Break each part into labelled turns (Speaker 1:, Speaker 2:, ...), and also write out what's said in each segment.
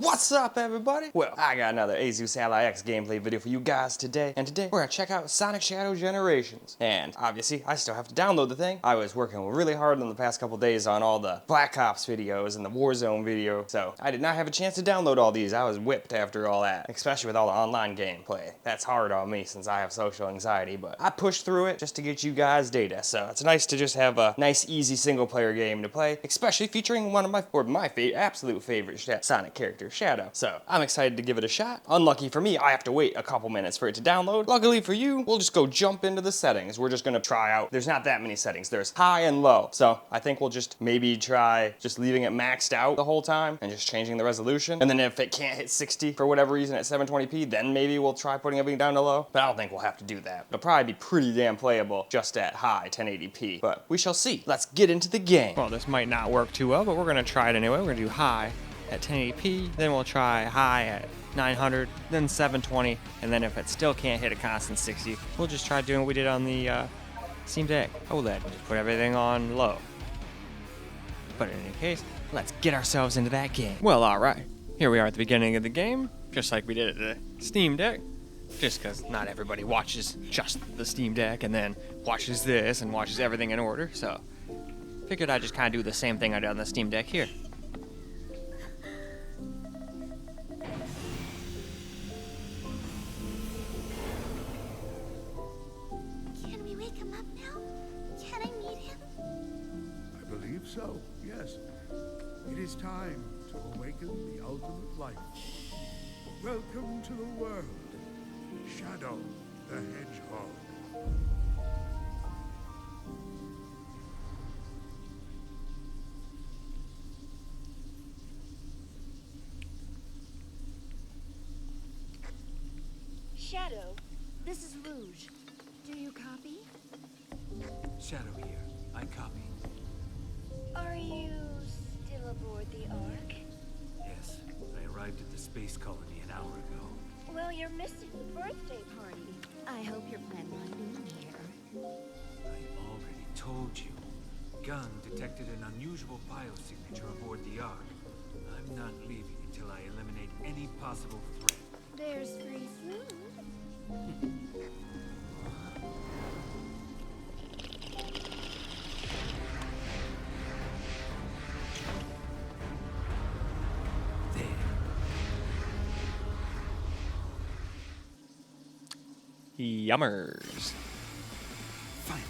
Speaker 1: What's up, everybody? Well, I got another Asus Ally X gameplay video for you guys today, and today we're gonna check out Sonic Shadow Generations. And obviously, I still have to download the thing. I was working really hard in the past couple days on all the Black Ops videos and the Warzone video, so I did not have a chance to download all these. I was whipped after all that, especially with all the online gameplay. That's hard on me since I have social anxiety, but I pushed through it just to get you guys data. So it's nice to just have a nice, easy single-player game to play, especially featuring one of my absolute favorite Sonic characters, Shadow. So I'm excited to give it a shot. Unlucky for me, I have to wait a couple minutes for it to download. Luckily for you, we'll just go jump into the settings. We're just gonna try out. There's not that many settings. There's high and low. So I think we'll just maybe try just leaving it maxed out the whole time and just changing the resolution. And then if it can't hit 60 for whatever reason at 720p, then maybe we'll try putting everything down to low. But I don't think we'll have to do that. It'll probably be pretty damn playable just at high 1080p. But we shall see. Let's get into the game. Well, this might not work too well, but we're gonna try it anyway. We're gonna do high at 1080p, then we'll try high at 900, then 720, and then if it still can't hit a constant 60, we'll just try doing what we did on the Steam Deck OLED. Just put everything on low. But in any case, let's get ourselves into that game. Well, alright. Here we are at the beginning of the game, just like we did at the Steam Deck. Just because not everybody watches just the Steam Deck and then watches this and watches everything in order, so figured I'd just kind of do the same thing I did on the Steam Deck here.
Speaker 2: So, yes, it is time to awaken the ultimate light. Welcome to the world, Shadow the Hedgehog.
Speaker 3: Shadow, this is Rouge. Do you copy?
Speaker 4: Shadow here. I copy.
Speaker 3: Are you still aboard the Ark?
Speaker 4: Yes, I arrived at the space colony an hour ago.
Speaker 3: Well, you're missing the birthday party. I hope you're planning on being here.
Speaker 4: I already told you. Gun detected an unusual biosignature aboard the Ark. I'm not leaving until I eliminate any possible threat.
Speaker 3: There's free food.
Speaker 1: Yummers.
Speaker 4: Fine.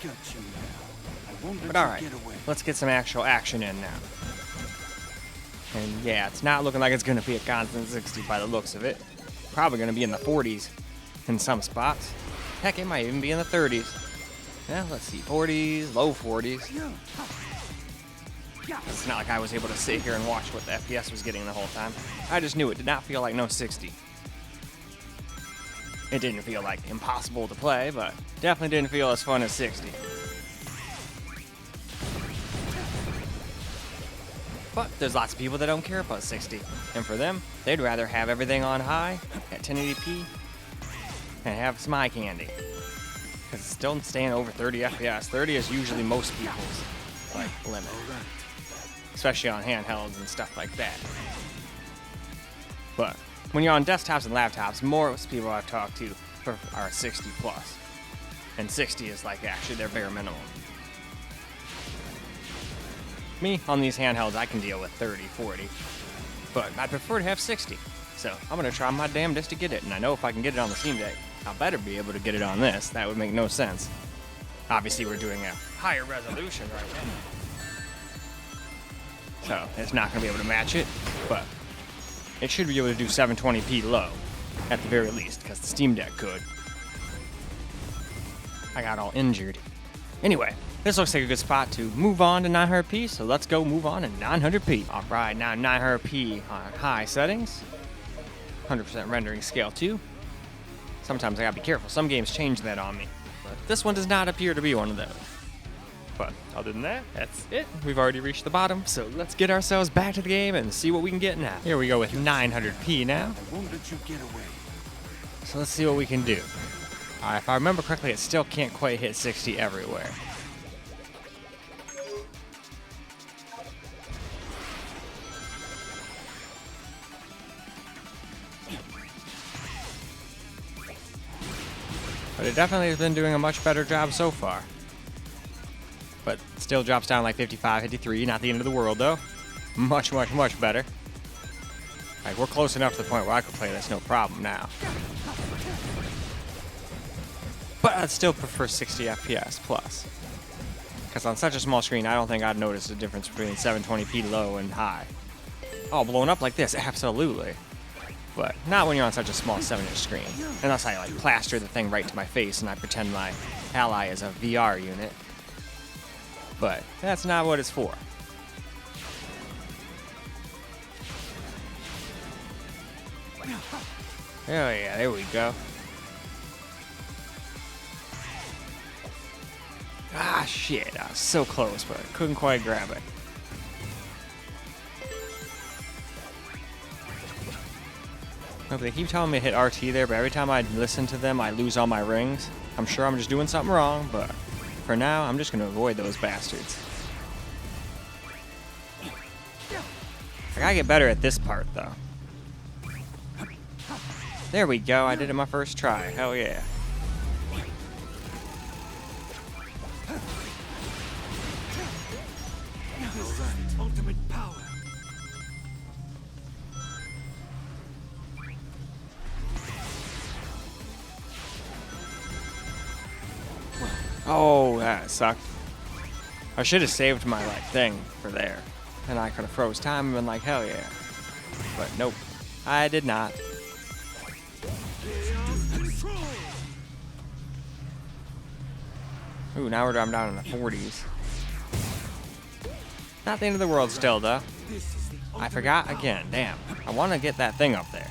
Speaker 4: Got you now. I won't
Speaker 1: But
Speaker 4: let
Speaker 1: alright,
Speaker 4: you get away.
Speaker 1: let's get some actual action in now. And yeah, it's not looking like it's going to be a constant 60 by the looks of it. Probably going to be in the 40s in some spots. Heck, it might even be in the 30s. Yeah, let's see, 40s, low 40s. It's not like I was able to sit here and watch what the FPS was getting the whole time. I just knew it did not feel like no 60. It didn't feel like impossible to play, but definitely didn't feel as fun as 60. But there's lots of people that don't care about 60. And for them, they'd rather have everything on high at 1080p and have some eye candy. Because it's still staying over 30 FPS. 30 is usually most people's limit. Especially on handhelds and stuff like that. But when you're on desktops and laptops, most people I've talked to are 60 plus. And 60 is like actually their bare minimum. Me, on these handhelds, I can deal with 30, 40. But I prefer to have 60. So I'm going to try my damnedest to get it. And I know if I can get it on the Steam Deck, I better be able to get it on this. That would make no sense. Obviously, we're doing a higher resolution right now. So it's not going to be able to match it. But it should be able to do 720p low, at the very least, because the Steam Deck could. I got all injured. Anyway, this looks like a good spot to move on to 900p, so let's go move on to 900p. Alright, now 900p on high settings. 100% rendering scale 2. Sometimes I gotta be careful, some games change that on me. But this one does not appear to be one of those. But other than that, that's it. We've already reached the bottom, so let's get ourselves back to the game and see what we can get now. Here we go with 900p now.
Speaker 4: I won't let you get away.
Speaker 1: So let's see what we can do. If I remember correctly, it still can't quite hit 60 everywhere. But it definitely has been doing a much better job so far. But still drops down like 55, 53. Not the end of the world though. Much, much, much better. Like, we're close enough to the point where I could play this no problem now. But I'd still prefer 60 FPS plus. Because on such a small screen, I don't think I'd notice the difference between 720p low and high. Oh, blowing up like this? Absolutely. But not when you're on such a small 7-inch screen. Unless I like plaster the thing right to my face and I pretend my ally is a VR unit. But that's not what it's for. Oh yeah, there we go. Ah shit, I was so close, but I couldn't quite grab it. Look, they keep telling me to hit RT there, but every time I listen to them, I lose all my rings. I'm sure I'm just doing something wrong, but for now, I'm just gonna avoid those bastards. I gotta get better at this part, though. There we go, I did it my first try. Hell yeah.
Speaker 4: Ultimate power.
Speaker 1: Oh, that sucked. I should have saved my thing for there. And I could have froze time and been like, hell yeah. But nope, I did not. Ooh, now I'm down in the 40s. Not the end of the world still, though. I forgot again. Damn. I want to get that thing up there.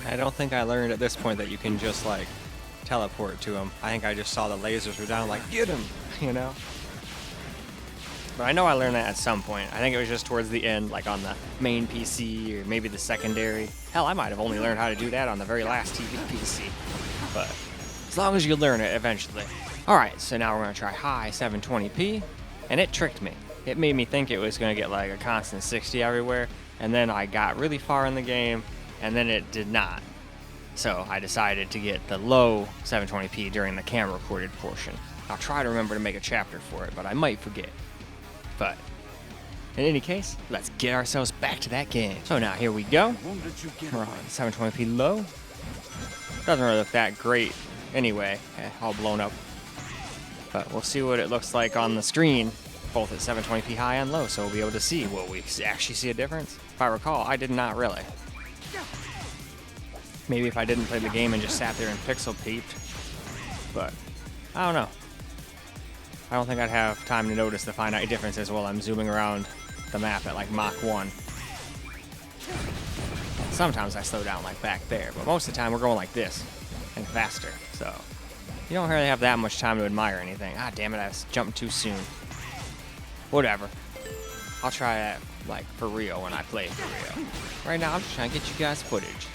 Speaker 1: I don't think I learned at this point that you can just teleport to him. I think I just saw the lasers were down, get him, you know? But I know I learned that at some point. I think it was just towards the end, on the main PC or maybe the secondary. Hell, I might have only learned how to do that on the very last TV PC. But as long as you learn it eventually. Alright, so now we're going to try high 720p, and it tricked me. It made me think it was going to get a constant 60 everywhere, and then I got really far in the game, and then it did not. So I decided to get the low 720p during the camera recorded portion. I'll try to remember to make a chapter for it, but I might forget. But in any case, let's get ourselves back to that game. So now here we go. We're on 720p low. Doesn't really look that great anyway, all blown up. But we'll see what it looks like on the screen, both at 720p high and low, so we'll be able to see. Will we actually see a difference? If I recall, I did not really. Maybe if I didn't play the game and just sat there and pixel peeped. But I don't know. I don't think I'd have time to notice the finite differences while I'm zooming around the map at Mach 1. Sometimes I slow down back there, but most of the time we're going like this and faster. So you don't really have that much time to admire anything. Ah, damn it, I jumped too soon. Whatever. I'll try that for real when I play for real. Right now I'm just trying to get you guys footage.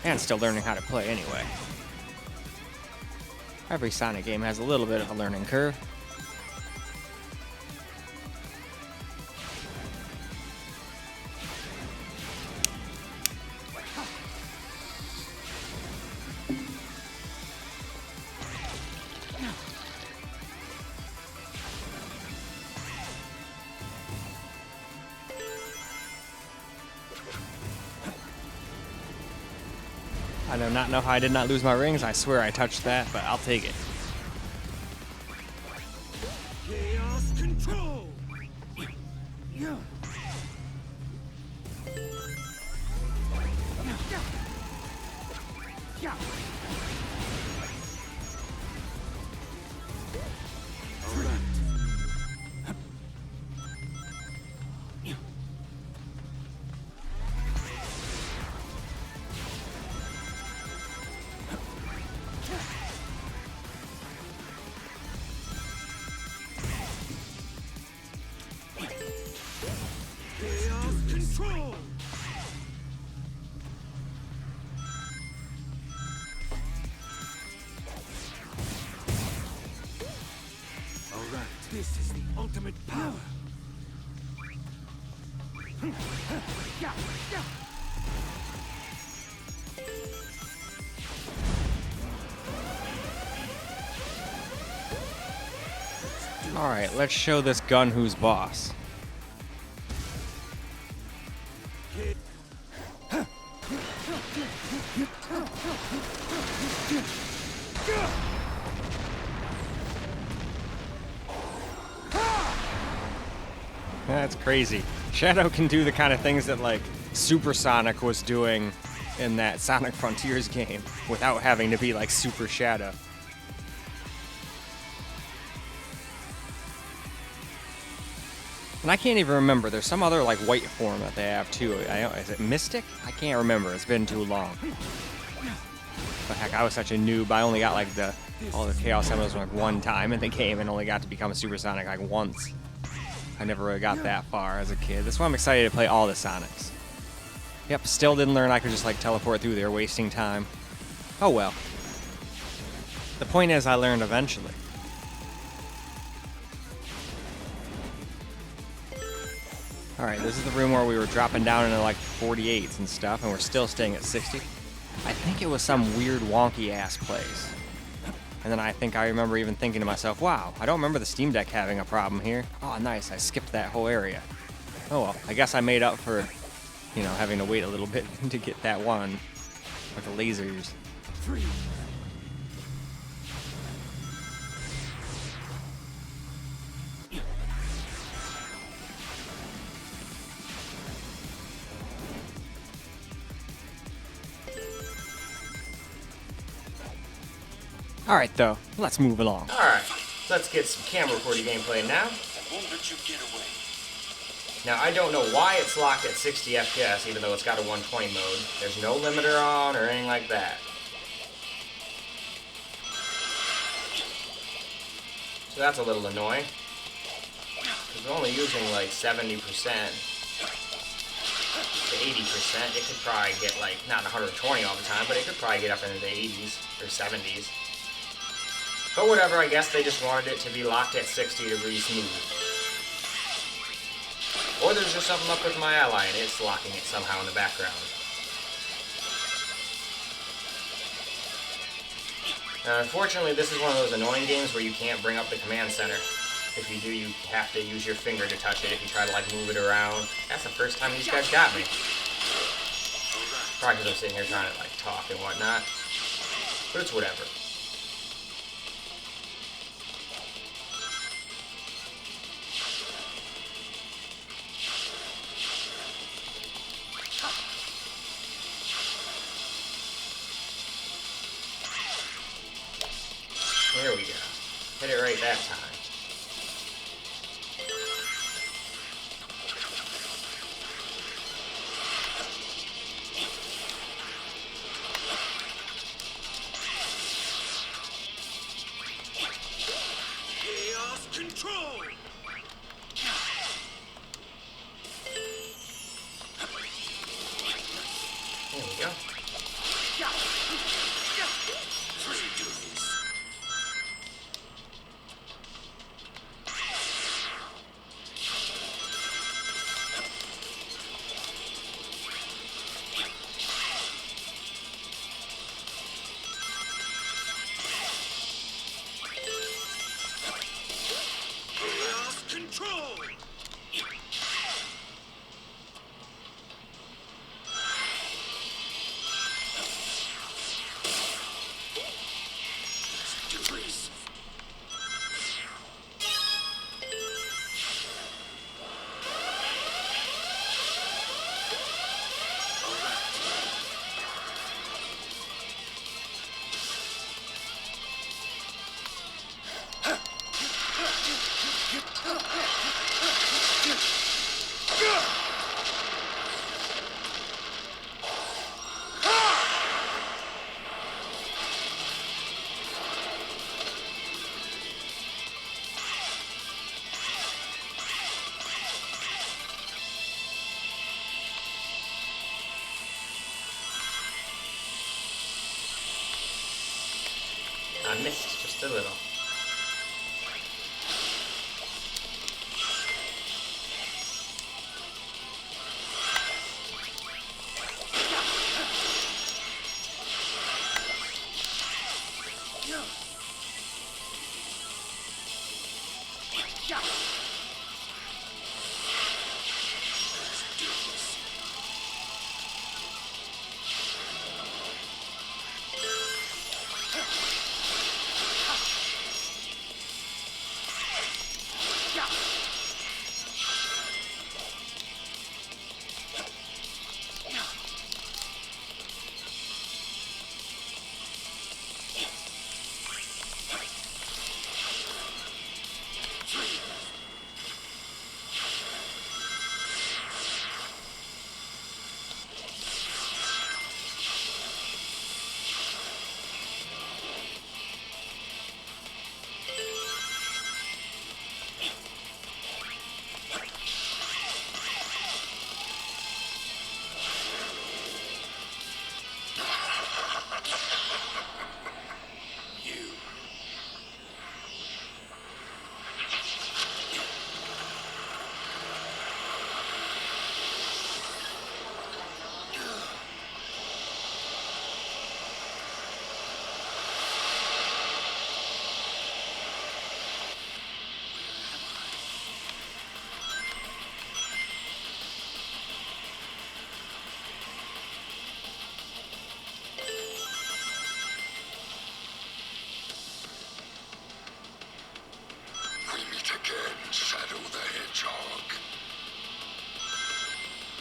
Speaker 1: And still learning how to play anyway. Every Sonic game has a little bit of a learning curve. I do not know how I did not lose my rings. I swear I touched that, but I'll take it. Alright, let's show this gun who's boss. That's crazy. Shadow can do the kind of things that like Supersonic was doing in that Sonic Frontiers game without having to be like Super Shadow. And I can't even remember. There's some other like white form that they have too. Is it Mystic? I can't remember. It's been too long. But heck, I was such a noob. I only got like all the Chaos Emeralds like one time in the game and only got to become a Supersonic like once. I never really got that far as a kid. That's why I'm excited to play all the Sonics. Yep, still didn't learn I could just like teleport through there, wasting time. Oh well. The point is I learned eventually. Alright, this is the room where we were dropping down into like 48s and stuff, and we're still staying at 60. I think it was some weird wonky ass place. And then I think I remember even thinking to myself, wow, I don't remember the Steam Deck having a problem here. Oh, nice, I skipped that whole area. Oh well, I guess I made up for, you know, having to wait a little bit to get that one with the lasers. Alright though, let's move along. Alright, let's get some camera recording gameplay now.
Speaker 5: I won't let you get away.
Speaker 1: Now I don't know why it's locked at 60 FPS even though it's got a 120 mode. There's no limiter on or anything like that. So that's a little annoying. Because we're only using like 70% to 80%. It could probably get like, not 120 all the time, but it could probably get up into the 80s or 70s. But whatever, I guess they just wanted it to be locked at 60 degrees smooth. Or there's just something up with my ally and it's locking it somehow in the background. Now, unfortunately, this is one of those annoying games where you can't bring up the command center. If you do, you have to use your finger to touch it if you try to like move it around. That's the first time these guys got me. Probably because I'm sitting here trying to like talk and whatnot. But it's whatever. There we go. Hit it right that time.
Speaker 5: Chaos control.
Speaker 1: There we go.
Speaker 5: Chaos control. Degrees.
Speaker 1: I missed just a little.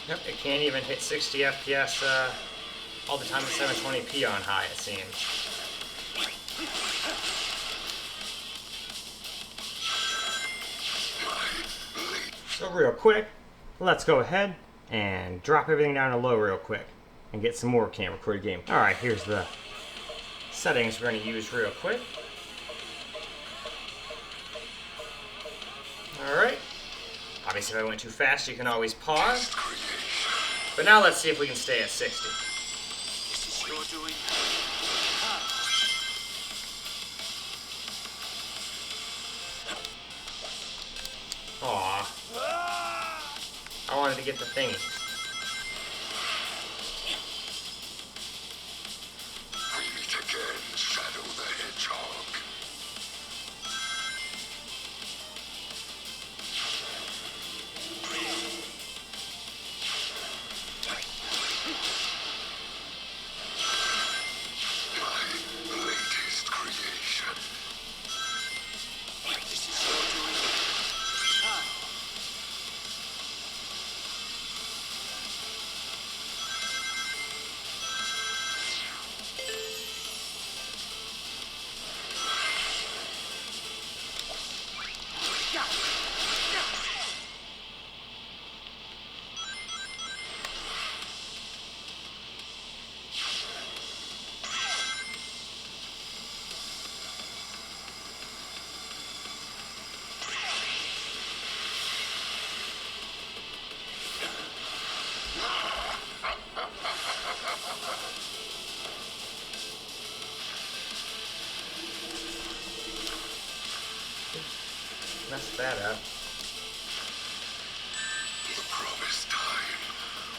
Speaker 1: Yep, it can't even hit 60 FPS all the time at 720p on high, it seems. So real quick, let's go ahead and drop everything down to low real quick and get some more camera recorded game. Alright, here's the settings we're going to use real quick. Alright. Obviously if I went too fast you can always pause. But now let's see if we can stay at 60.
Speaker 5: This is your doing.
Speaker 1: Aw. I wanted to get the thingy.
Speaker 2: We meet again, Shadow the Hedgehog. My latest creation.
Speaker 5: This is your doing.
Speaker 1: Mess that up.
Speaker 2: The promised time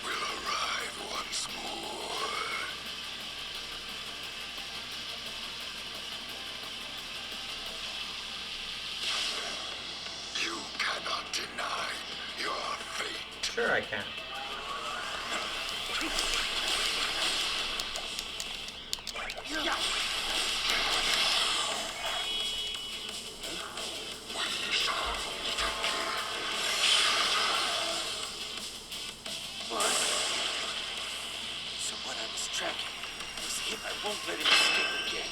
Speaker 2: will arrive once more. You cannot deny your fate.
Speaker 1: Sure I can.
Speaker 5: So what I was tracking was him. I won't let him escape again.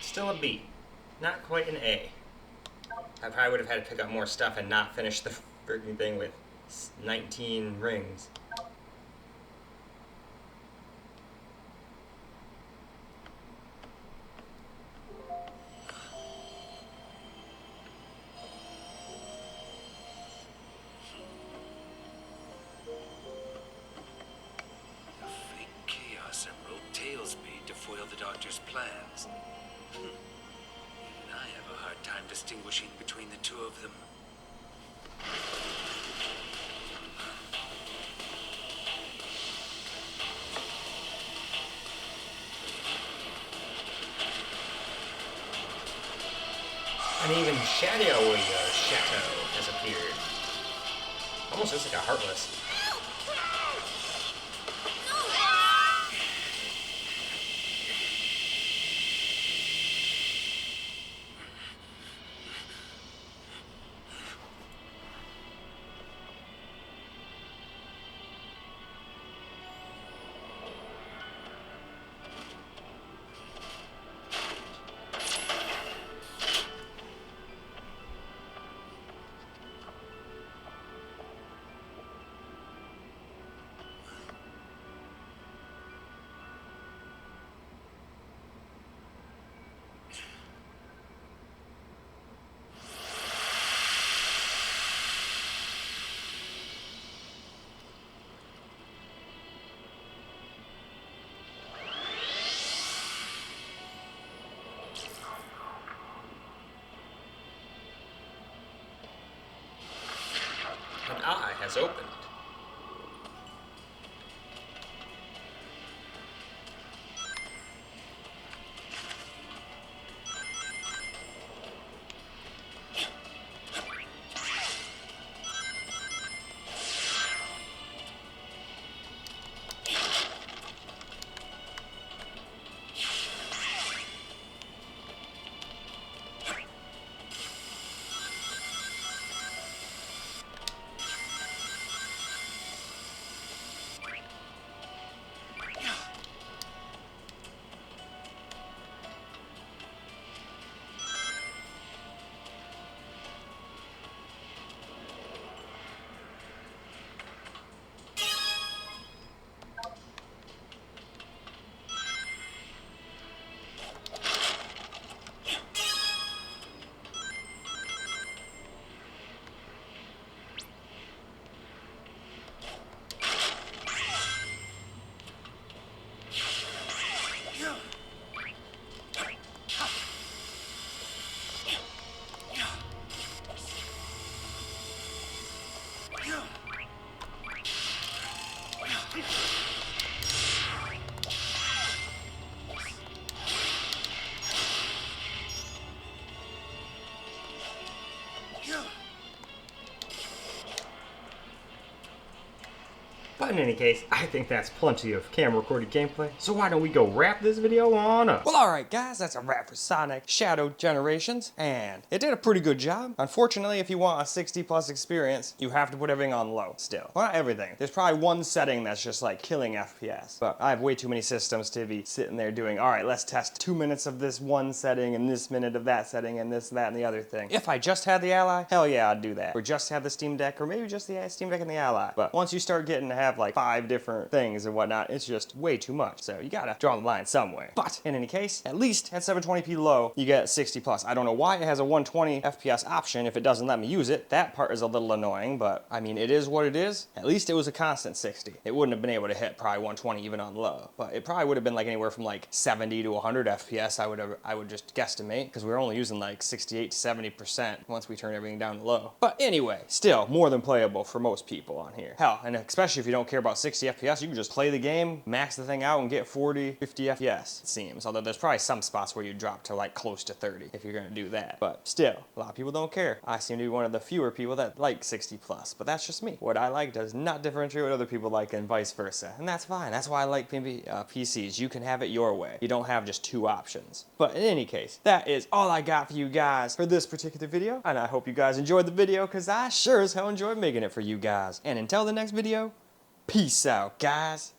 Speaker 1: Still a B. Not quite an A. I probably would have had to pick up more stuff and not finish the freaking thing with 19 rings.
Speaker 4: The fake chaos Emerald tails made to foil the Doctor's plans. Even I have a hard time distinguishing between the two of them.
Speaker 1: And even Shadow has appeared. Almost looks like a Heartless. An eye has opened. But in any case, I think that's plenty of camera recorded gameplay, so why don't we go wrap this video on up? Well, alright guys, that's a wrap for Sonic Shadow Generations, and it did a pretty good job. Unfortunately, if you want a 60 plus experience, you have to put everything on low still. Well, not everything. There's probably one setting that's just like killing FPS, but I have way too many systems to be sitting there doing, alright, let's test 2 minutes of this one setting and this minute of that setting and this, that, and the other thing. If I just had the Ally, hell yeah, I'd do that. Or just have the Steam Deck, or maybe just the Steam Deck and the Ally. But once you start getting to have like 5 different things and whatnot, it's just way too much. So you gotta draw the line somewhere. But in any case, at least at 720p low, you get 60 plus. I don't know why it has a 120 FPS option if it doesn't let me use it. That part is a little annoying, but I mean, it is what it is. At least it was a constant 60. It wouldn't have been able to hit probably 120 even on low, but it probably would have been like anywhere from like 70 to 100 FPS. I would just guesstimate, because we were only using like 68 to 70% once we turn everything down to low. But anyway, still more than playable for most people on here. Hell, and especially if you don't care about 60 FPS, you can just play the game, max the thing out, and get 40, 50 FPS, it seems. Although there's probably some spots where you drop to like close to 30 if you're gonna do that. But still, a lot of people don't care. I seem to be one of the fewer people that like 60 plus, but that's just me. What I like does not differentiate what other people like, and vice versa. And that's fine. That's why I like PCs. You can have it your way. You don't have just 2 options. But in any case, that is all I got for you guys for this particular video. And I hope you guys enjoyed the video, because I sure as hell enjoyed making it for you guys. And until the next video, peace out, guys.